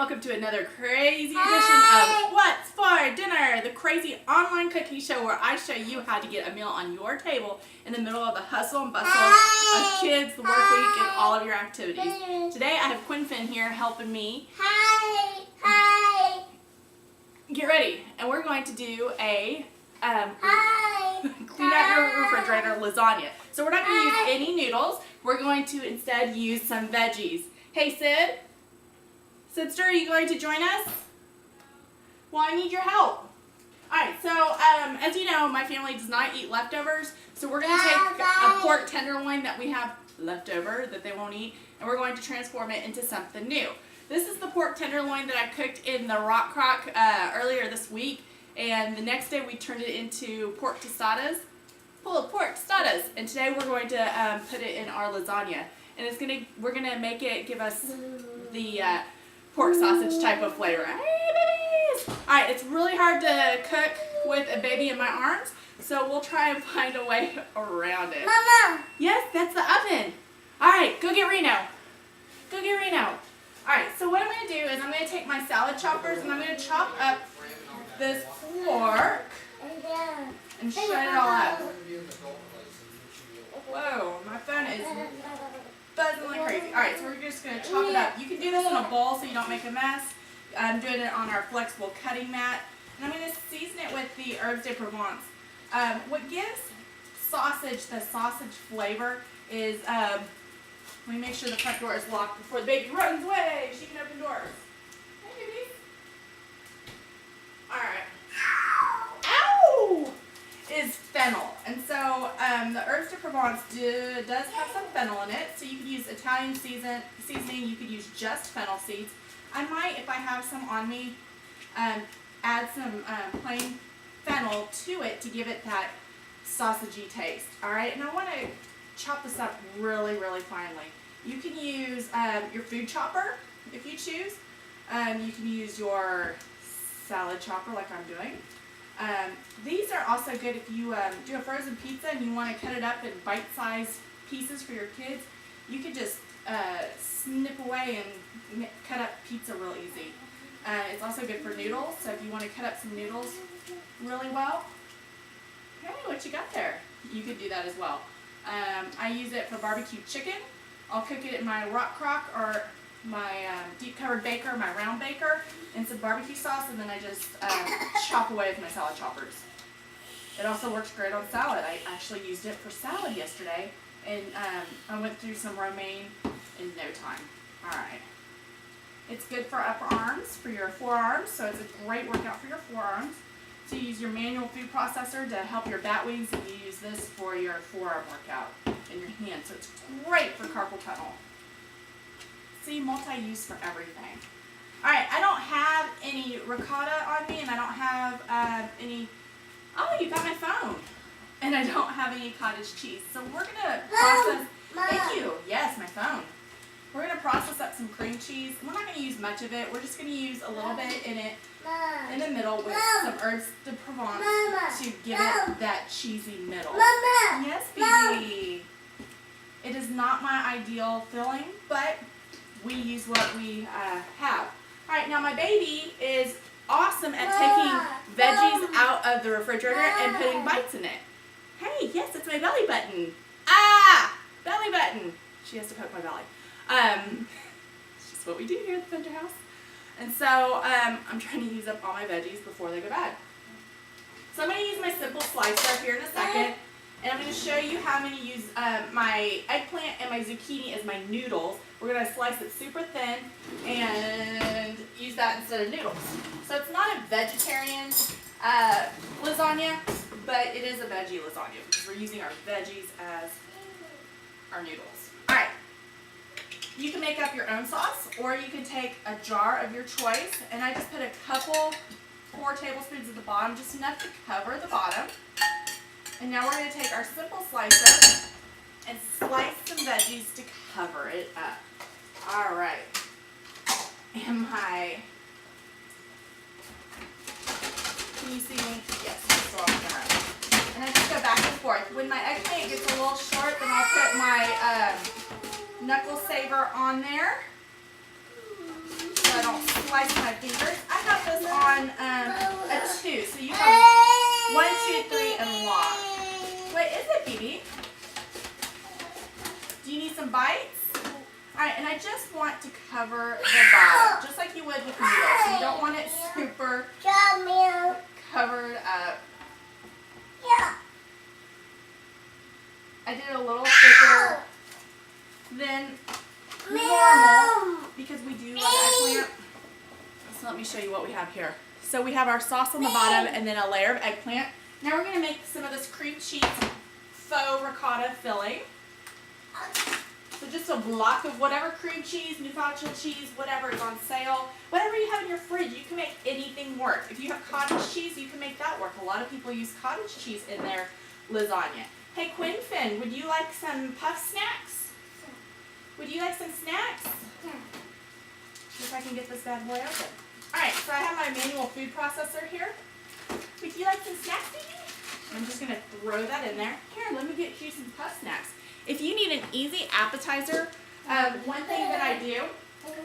welcome to another crazy edition of What's for Dinner, the crazy online cooking show where I show you how to get a meal on your table in the middle of the hustle and bustle of kids, the work week, and all of your activities. Today I have Quinn here helping me. Hi. Get ready, and we're going to do a clean out your refrigerator lasagna. So we're not going to use any noodles. We're going to instead use some veggies. Hey Sid? Sidster, are you going to join us? Well, I need your help. Alright, so as you know, my family does not eat leftovers. So we're going to take a pork tenderloin that we have left over that they won't eat, and we're going to transform it into something new. This is the pork tenderloin that I cooked in the rock crock earlier this week, and the next day we turned it into pork tostadas. Pulled pork tostadas, and today we're going to put it in our lasagna, and we're gonna make it give us the pork sausage type of flavor. Hey babies! All right, it's really hard to cook with a baby in my arms, so we'll try and find a way around it. Mama. Yes, that's the oven. All right, go get Reno. Go get Reno. All right, so what I'm gonna do is I'm gonna take my salad choppers and I'm gonna chop up this pork and shred it all up. Whoa, my phone is buzzing like crazy. Alright, so we're just going to chop it up. You can do this in a bowl so you don't make a mess. I'm doing it on our flexible cutting mat. And I'm going to season it with the herbes de Provence. What gives sausage the sausage flavor is, let me make sure the front door is locked before the baby runs away. She can open doors. Hey, baby. Alright. Ow! Is fennel, and so the herbes de Provence does have some fennel in it, so you could use Italian seasoning, you could use just fennel seeds. I might, if I have some on me, add some plain fennel to it to give it that sausagey taste. Alright, and I want to chop this up really, really finely. You can use your food chopper if you choose. You can use your salad chopper like I'm doing. These are also good if you do a frozen pizza and you want to cut it up in bite-sized pieces for your kids. You can just snip away and cut up pizza real easy. It's also good for noodles, so if you want to cut up some noodles really well, hey, what you got there? You could do that as well. I use it for barbecue chicken. I'll cook it in my rock crock or my deep covered baker, my round baker, and some barbecue sauce, and then I just chop away with my salad choppers. It also works great on salad. I actually used it for salad yesterday, and I went through some romaine in no time. Alright. It's good for upper arms, for your forearms, so it's a great workout for your forearms. So you use your manual food processor to help your bat wings, and you use this for your forearm workout in your hands. So it's great for carpal tunnel. See, multi-use for everything. Alright, I don't have any ricotta on me, and I don't have any, oh, you got my phone. And I don't have any cottage cheese. So we're going to process, thank you, yes, my phone. We're going to process up some cream cheese. We're not going to use much of it. We're just going to use a little bit in it, in the middle with some herbes de Provence to give it that cheesy middle. Yes, baby. It is not my ideal filling, but we use what we have. Alright, now my baby is awesome at taking veggies out of the refrigerator and putting bites in it. Hey, yes, it's my belly button. Ah! Belly button. She has to poke my belly. It's just what we do here at the Fenter house. And so I'm trying to use up all my veggies before they go bad. So I'm going to use my simple slicer here in a second. And I'm going to show you how I'm going to use my eggplant and my zucchini as my noodles. We're going to slice it super thin and use that instead of noodles. So it's not a vegetarian lasagna, but it is a veggie lasagna because we're using our veggies as our noodles. Alright, you can make up your own sauce, or you can take a jar of your choice, and I just put a couple, 4 tablespoons at the bottom, just enough to cover the bottom. And now we're going to take our simple slicer and slice some veggies to cover it up. Alright. And can you see me? Yes, it's all camera. And I just go back and forth. When my eggplant gets a little short, then I'll put my knuckle saver on there so I don't slice fingers. I have this on a 2, so you have 1, 2, 3, and long. What is it, baby? Do you need some bites? All right, and I just want to cover the bottom, just like you would with noodles. So you don't want it super covered up. I did it a little thicker than normal because we do love eggplant. So let me show you what we have here. So we have our sauce on the bottom and then a layer of eggplant. Now we're going to make some of this cream cheese faux ricotta filling. So just a block of whatever cream cheese, Newfoundland cheese, whatever is on sale. Whatever you have in your fridge, you can make anything work. If you have cottage cheese, you can make that work. A lot of people use cottage cheese in their lasagna. Hey, Quinfin, would you like some puff snacks? Would you like some snacks? See if I can get this bad boy open. Alright, so I have my manual food processor here. Would you like some snacks, baby? I'm just going to throw that in there. Here, let me get you some puff snacks. If you need an easy appetizer, one thing that I do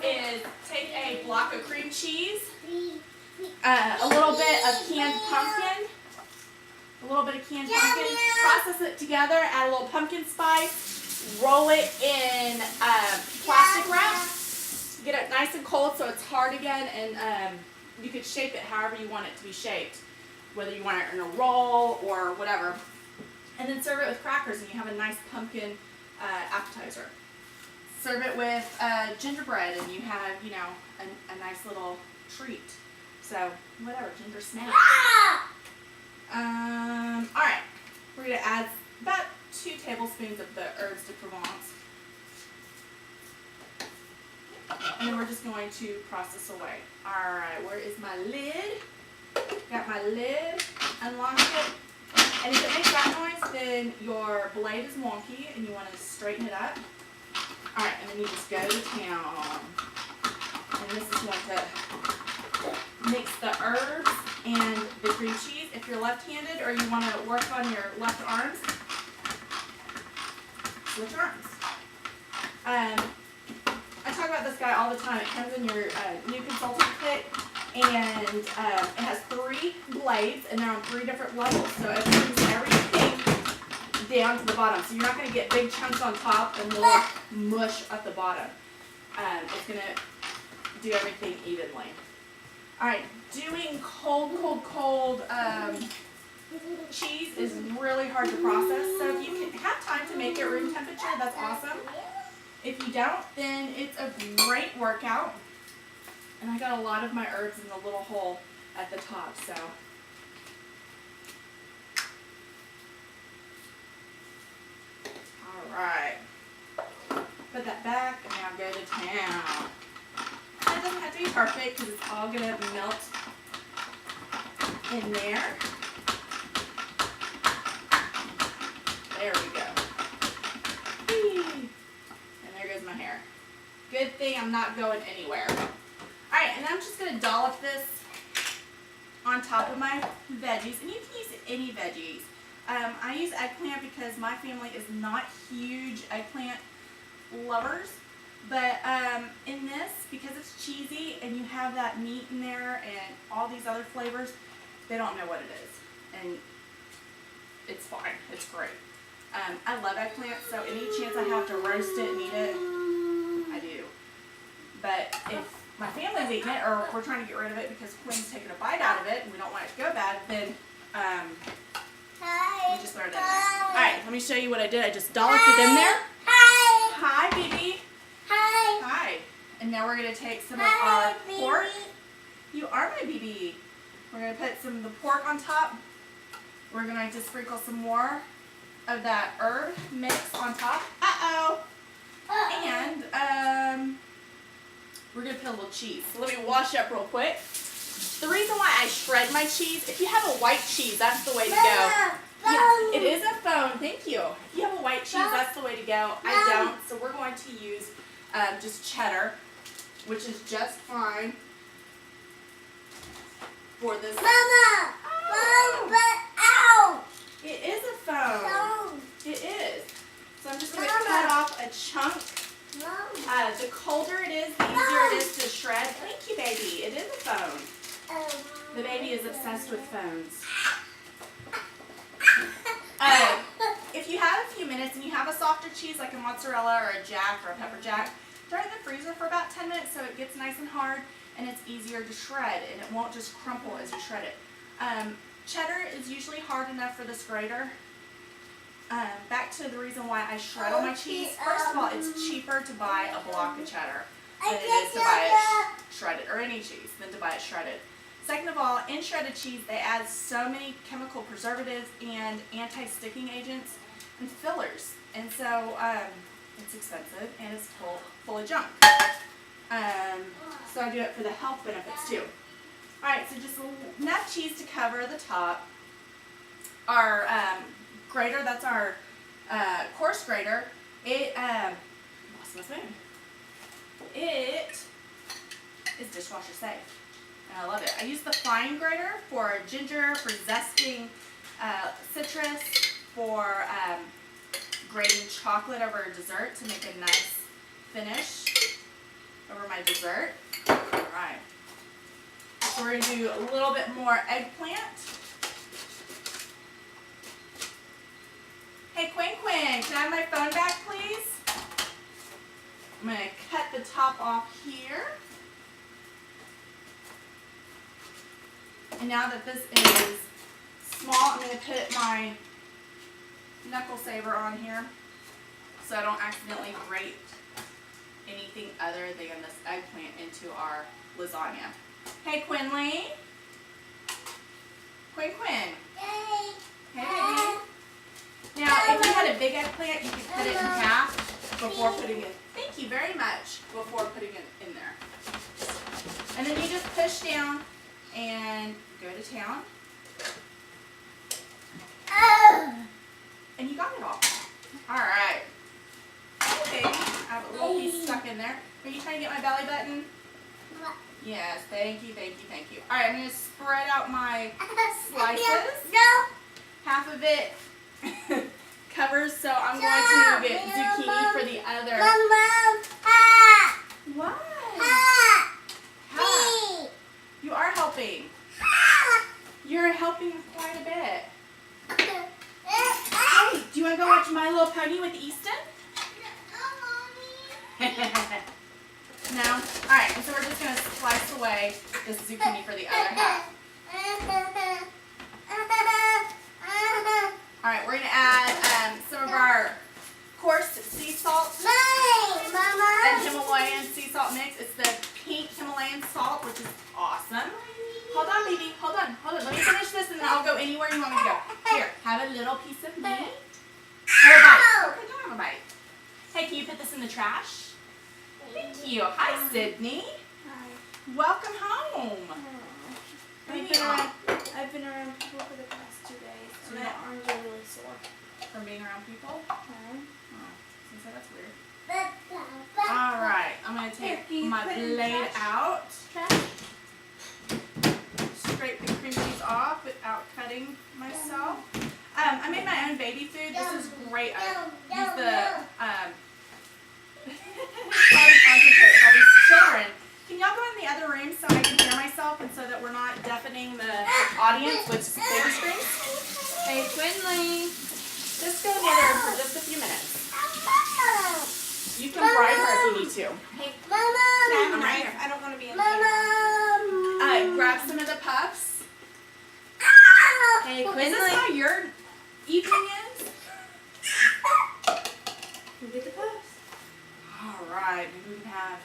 is take a block of cream cheese, a little bit of canned pumpkin, process it together, add a little pumpkin spice, roll it in plastic wrap, get it nice and cold so it's hard again, and you could shape it however you want it to be shaped, whether you want it in a roll or whatever. And then serve it with crackers and you have a nice pumpkin appetizer. Serve it with gingerbread and you have, you know, a nice little treat. So, whatever, ginger snack. Alright, we're going to add about 2 tablespoons of the herbs de Provence. And then we're just going to process away. Alright, where is my lid? Got my lid, unlock it. And if it makes that noise, then your blade is wonky and you want to straighten it up. Alright, and then you just go to town. And this is going to mix the herbs and the cream cheese. If you're left-handed or you want to work on your left arms, switch arms. I talk about this guy all the time. It comes in your new consultant kit. And it has 3 blades, and they're on 3 different levels. So it brings everything down to the bottom. So you're not going to get big chunks on top and little mush at the bottom. It's going to do everything evenly. All right, doing cold cheese is really hard to process. So if you can have time to make it room temperature, that's awesome. If you don't, then it's a great workout. And I got a lot of my herbs in the little hole at the top, so. Alright. Put that back, and now go to town. That doesn't have to be perfect, because it's all going to melt in there. There we go. Whee! And there goes my hair. Good thing I'm not going anywhere. Alright, and I'm just going to dollop this on top of my veggies, and you can use any veggies. I use eggplant because my family is not huge eggplant lovers, but in this, because it's cheesy and you have that meat in there and all these other flavors, they don't know what it is, and it's fine. It's great. I love eggplant, so any chance I have to roast it and eat it, I do. But if my family's eating it, or we're trying to get rid of it because Quinn's taking a bite out of it and we don't want it to go bad, then we just throw it in there. Alright, let me show you what I did. I just dolloped it in there. Hi, baby. Hi. And now we're going to take some of our pork. You are my baby. We're going to put some of the pork on top. We're going to sprinkle some more of that herb mix on top. And we're going to put a little cheese. So let me wash up real quick. The reason why I shred my cheese, if you have a white cheese, that's the way to go. Yeah, it is a phone. Thank you. If you have a white cheese, that's the way to go. I don't, so we're going to use just cheddar, which is just fine for this. Mama! Ow! It is a phone. It is. So I'm just going to cut off a chunk. The colder it is, the easier it is to shred. Thank you, baby. It is a phone. The baby is obsessed with phones. If you have a few minutes and you have a softer cheese like a mozzarella or a jack or a pepper jack, throw it in the freezer for about 10 minutes so it gets nice and hard and it's easier to shred and it won't just crumple as you shred it. Cheddar is usually hard enough for this grater. Back to the reason why I shred all my cheese. First of all, it's cheaper to buy a block of cheddar than it is to buy it shredded, or any cheese, than to buy it shredded. Second of all, in shredded cheese, they add so many chemical preservatives and anti-sticking agents and fillers. And so it's expensive and it's full of junk. So I do it for the health benefits too. Alright, so just enough cheese to cover the top. Our grater, that's our coarse grater, it, lost my spoon. It is dishwasher safe. And I love it. I use the fine grater for ginger, for zesting citrus, for grating chocolate over dessert to make a nice finish over my dessert. Alright. So we're going to do a little bit more eggplant. Hey Quinn, can I have my phone back please? I'm going to cut the top off here. And now that this is small, I'm going to put my knuckle saver on here so I don't accidentally grate anything other than this eggplant into our lasagna. Hey Quinley. Quinn. Hey baby. Now if you had a big eggplant, you could cut it in half before putting it. Thank you very much. Before putting it in there. And then you just push down and go to town. And you got it all. Alright. Hey baby. I have a little piece stuck in there. Are you trying to get my belly button? Yes, thank you. Alright, I'm going to spread out my slices. Half of it covers, so I'm going to get zucchini for the other. What? You are helping. You're helping quite a bit. Hey, do you want to go watch My Little Pony with Easton? No? Alright, so we're just going to slice away this zucchini for the other half. Alright, we're going to add some of our coarse sea salt and Himalayan sea salt mix. It's the pink Himalayan salt, which is awesome. Hold on, baby. Hold on. Let me finish this and then I'll go anywhere you want me to go. Here, have a little piece of me. Have a bite. Okay, don't have a bite. Hey, can you put this in the trash? Thank you. Hi, Sydney. Hi. Welcome home. I've been around people for the past 2 days, and my arms are really sore. From being around people? Okay. Oh, so that's weird. Alright, I'm going to take my blade out. Scrape the cream cheese off without cutting myself. I made my own baby food. This is great. I use the concentrate with all these children. Can y'all go in the other room so I can hear myself and so that we're not deafening the audience with baby screams? Hey, Quinley. Just go in the other room for just a few minutes. You can bribe her if you need to. Hey, Can I have a right knife? here. I don't want to be in here. Grab some of the puffs. Hey, Is this how your evening is? You get the puffs. Alright, maybe we can have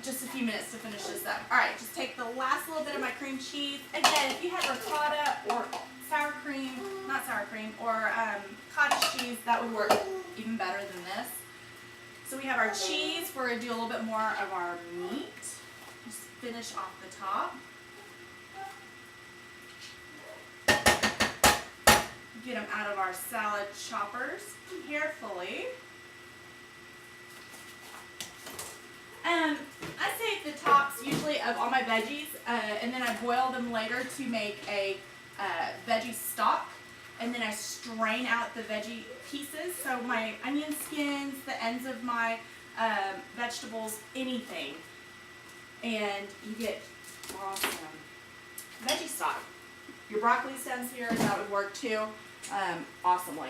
just a few minutes to finish this up. Alright, just take the last little bit of my cream cheese. Again, if you had ricotta or sour cream, not sour cream, or cottage cheese, that would work even better than this. So we have our cheese. We're going to do a little bit more of our meat. Just finish off the top. Get them out of our salad choppers carefully. I save the tops usually of all my veggies, and then I boil them later to make a veggie stock, and then I strain out the veggie pieces, so my onion skins, the ends of my vegetables, anything. and you get awesome veggie stock. Your broccoli stems here, that would work too, awesomely.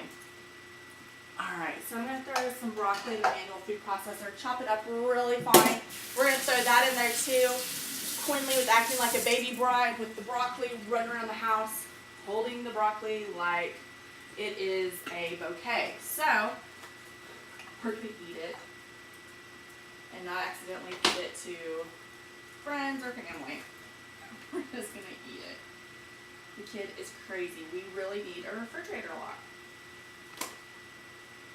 Alright, so I'm going to throw some broccoli in the manual food processor, chop it up really fine. We're going to throw that in there too. Quinley was acting like a baby bride with the broccoli, running around the house, holding the broccoli like it is a bouquet. So, we're going to eat it and not accidentally feed it to friends or family. We're just going to eat it. The kid is crazy. We really need a refrigerator lock.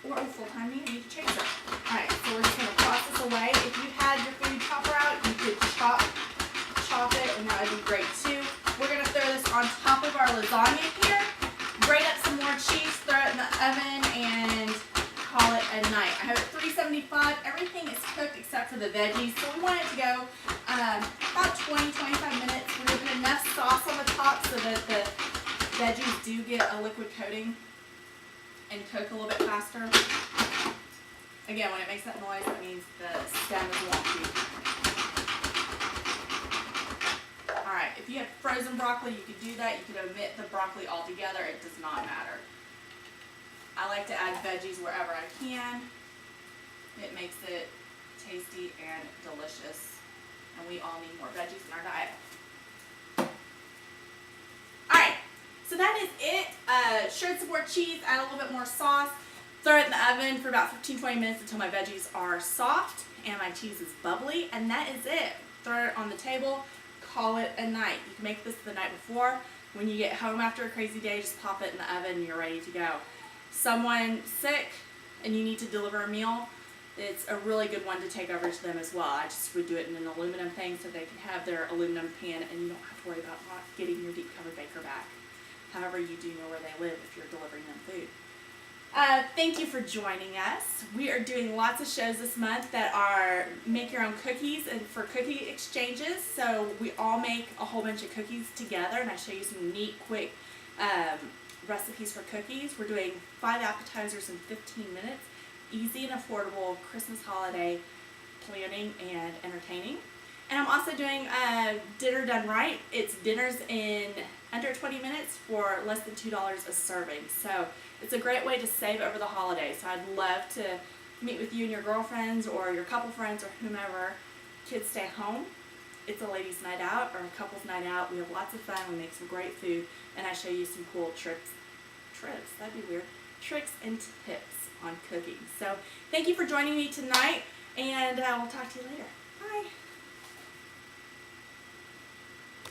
Or a full-time need to change it. Alright, so we're just going to toss this away. If you had your food chopper out, you could chop it, and that would be great too. We're going to throw this on top of our lasagna here. Grate up some more cheese, throw it in the oven, and call it a night. I have it 375. Everything is cooked except for the veggies, so we want it to go about 20-25 minutes. We're going to put enough sauce on the top so that the veggies do get a liquid coating and cook a little bit faster. Again, when it makes that noise, that means the stem is wonky. Alright, if you have frozen broccoli, you could do that. You could omit the broccoli altogether. It does not matter. I like to add veggies wherever I can. It makes it tasty and delicious. And we all need more veggies in our diet. Alright, so that is it. Shred some more cheese, add a little bit more sauce. Throw it in the oven for about 15-20 minutes until my veggies are soft and my cheese is bubbly. And that is it. Throw it on the table. Call it a night. You can make this the night before. When you get home after a crazy day, just pop it in the oven and you're ready to go. Someone sick and you need to deliver a meal, it's a really good one to take over to them as well. I just would do it in an aluminum thing so they can have their aluminum pan and you don't have to worry about not getting your deep covered baker back. However, you do know where they live if you're delivering them food. Thank you for joining us. We are doing lots of shows this month that are make your own cookies and for cookie exchanges. So we all make a whole bunch of cookies together and I show you some neat, quick recipes for cookies. We're doing 5 appetizers in 15 minutes. Easy and affordable Christmas holiday planning and entertaining. And I'm also doing dinner done right. It's dinners in under 20 minutes for less than $2 a serving. So it's a great way to save over the holidays. So I'd love to meet with you and your girlfriends or your couple friends or whomever. Kids stay home. It's a ladies' night out or a couple's night out. We have lots of fun. We make some great food. And I show you some cool tricks, that'd be weird, tricks and tips on cooking. So thank you for joining me tonight and we'll talk to you later. Bye.